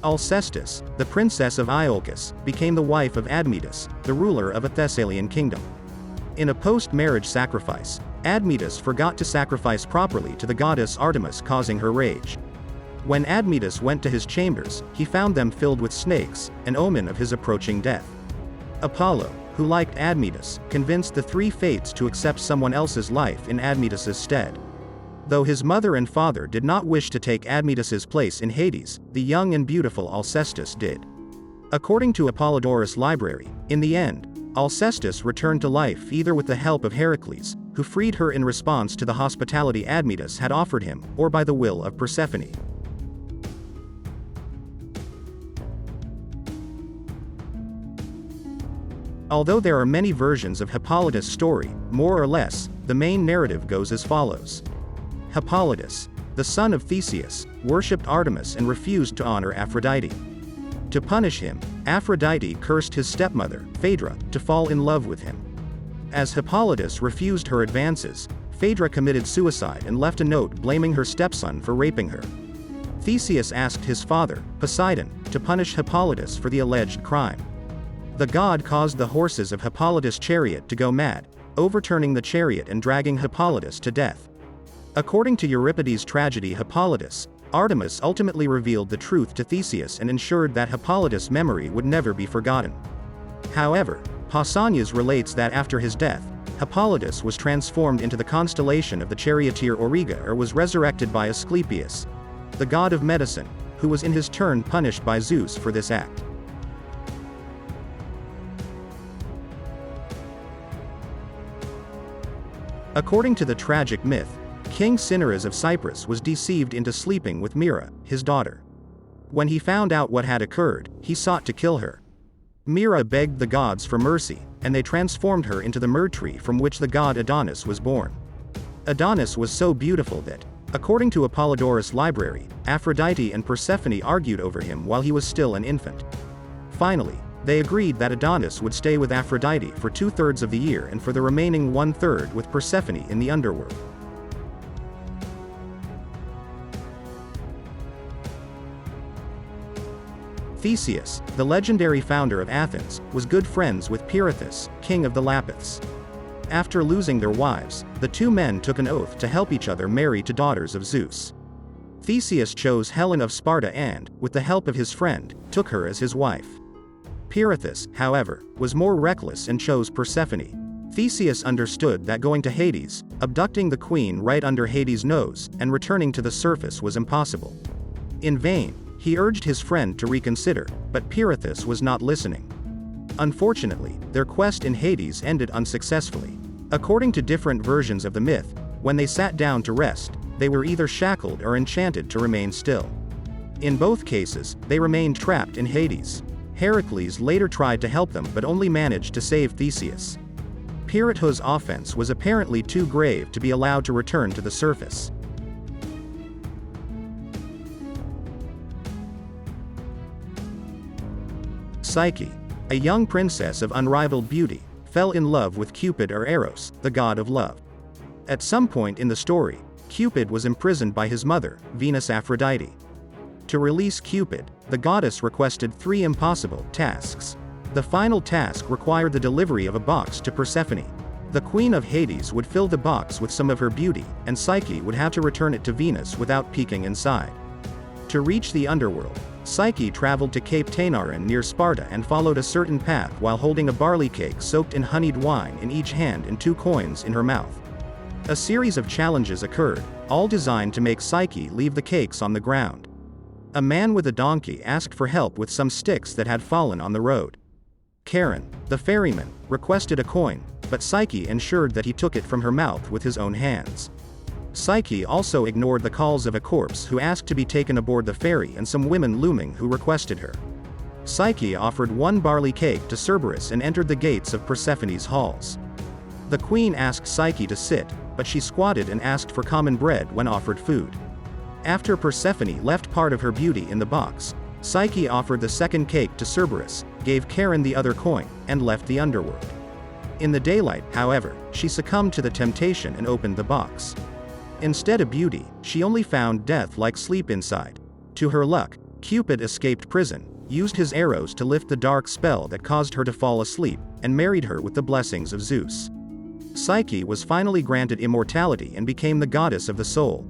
Alcestis, the princess of Iolcus, became the wife of Admetus, the ruler of a Thessalian kingdom. In a post-marriage sacrifice, Admetus forgot to sacrifice properly to the goddess Artemis, causing her rage. When Admetus went to his chambers, he found them filled with snakes, an omen of his approaching death. Apollo, who liked Admetus, convinced the three Fates to accept someone else's life in Admetus's stead. Though his mother and father did not wish to take Admetus's place in Hades, the young and beautiful Alcestis did. According to Apollodorus' library, in the end, Alcestis returned to life either with the help of Heracles, who freed her in response to the hospitality Admetus had offered him, or by the will of Persephone. Although there are many versions of Hippolytus' story, more or less, the main narrative goes as follows. Hippolytus, the son of Theseus, worshipped Artemis and refused to honor Aphrodite. To punish him, Aphrodite cursed his stepmother, Phaedra, to fall in love with him. As Hippolytus refused her advances, Phaedra committed suicide and left a note blaming her stepson for raping her. Theseus asked his father, Poseidon, to punish Hippolytus for the alleged crime. The god caused the horses of Hippolytus' chariot to go mad, overturning the chariot and dragging Hippolytus to death. According to Euripides' tragedy Hippolytus, Artemis ultimately revealed the truth to Theseus and ensured that Hippolytus' memory would never be forgotten. However, Pausanias relates that after his death, Hippolytus was transformed into the constellation of the charioteer Auriga, or was resurrected by Asclepius, the god of medicine, who was in his turn punished by Zeus for this act. According to the tragic myth, King Cinyras of Cyprus was deceived into sleeping with Myrrha, his daughter. When he found out what had occurred, he sought to kill her. Myrrha begged the gods for mercy, and they transformed her into the myrrh tree from which the god Adonis was born. Adonis was so beautiful that, according to Apollodorus' library, Aphrodite and Persephone argued over him while he was still an infant. Finally, they agreed that Adonis would stay with Aphrodite for 2/3 of the year and for the remaining 1/3 with Persephone in the underworld. Theseus, the legendary founder of Athens, was good friends with Pirithous, king of the Lapiths. After losing their wives, the two men took an oath to help each other marry to daughters of Zeus. Theseus chose Helen of Sparta and, with the help of his friend, took her as his wife. Pirithous, however, was more reckless and chose Persephone. Theseus understood that going to Hades, abducting the queen right under Hades' nose, and returning to the surface was impossible. In vain, he urged his friend to reconsider, but Pirithous was not listening. Unfortunately, their quest in Hades ended unsuccessfully. According to different versions of the myth, when they sat down to rest, they were either shackled or enchanted to remain still. In both cases, they remained trapped in Hades. Heracles later tried to help them but only managed to save Theseus. Pirithous' offense was apparently too grave to be allowed to return to the surface. Psyche, a young princess of unrivaled beauty, fell in love with Cupid or Eros, the god of love. At some point in the story, Cupid was imprisoned by his mother, Venus Aphrodite. To release Cupid, the goddess requested 3 impossible tasks. The final task required the delivery of a box to Persephone. The queen of Hades would fill the box with some of her beauty, and Psyche would have to return it to Venus without peeking inside. To reach the underworld, Psyche traveled to Cape Tainaran near Sparta and followed a certain path while holding a barley cake soaked in honeyed wine in each hand and 2 coins in her mouth. A series of challenges occurred, all designed to make Psyche leave the cakes on the ground. A man with a donkey asked for help with some sticks that had fallen on the road. Charon, the ferryman, requested a coin, but Psyche ensured that he took it from her mouth with his own hands. Psyche also ignored the calls of a corpse who asked to be taken aboard the ferry and some women looming who requested her. Psyche offered 1 barley cake to Cerberus and entered the gates of Persephone's halls. The queen asked Psyche to sit, but she squatted and asked for common bread when offered food. After Persephone left part of her beauty in the box, Psyche offered the second cake to Cerberus, gave Charon the other coin, and left the underworld. In the daylight, however, she succumbed to the temptation and opened the box. Instead of beauty, she only found death like sleep inside. To her luck, Cupid escaped prison, used his arrows to lift the dark spell that caused her to fall asleep, and married her with the blessings of Zeus. Psyche was finally granted immortality and became the goddess of the soul,